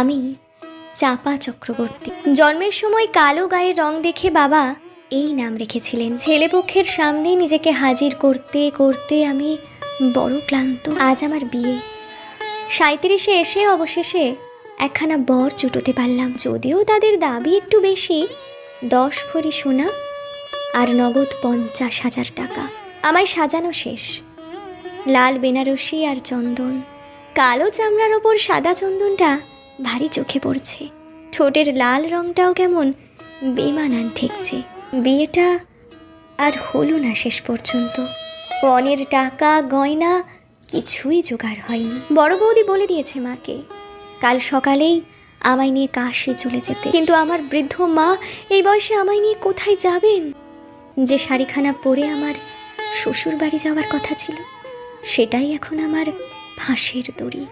আমি চাপা চক্রবর্তী। জন্মের সময় কালো গায়ের রং দেখে বাবা এই নাম রেখেছিলেন। ছেলেপক্ষের সামনে নিজেকে হাজির করতে করতে আমি বড় ক্লান্ত। আজ আমার বিয়ে। 37-এ এসে অবশেষে একখানা বর জুটোতে পারলাম। যদিও তাদের দাবি একটু বেশি, 10 ভরি সোনা আর নগদ 50,000 টাকা। আমায় সাজানো শেষ। লাল বেনারসি আর চন্দন, কালো চামড়ার ওপর সাদা চন্দনটা ভারী চোখে পড়ছে। ঠোঁটের লাল রংটাও কেমন বেমানান ঠেকছে। বিয়েটা আর হলো না শেষ পর্যন্ত। পণের টাকা গয়না কিছুই জোগাড় হয়নি। বড় বৌদি বলে দিয়েছে মাকে কাল সকালেই আমায় নিয়ে কাশি চলে যেতে। কিন্তু আমার বৃদ্ধ মা এই বয়সে আমায় নিয়ে কোথায় যাবেন? যে শাড়িখানা পরে আমার শ্বশুর বাড়ি যাওয়ার কথা ছিল, সেটাই এখন আমার ফাঁসের দড়ি।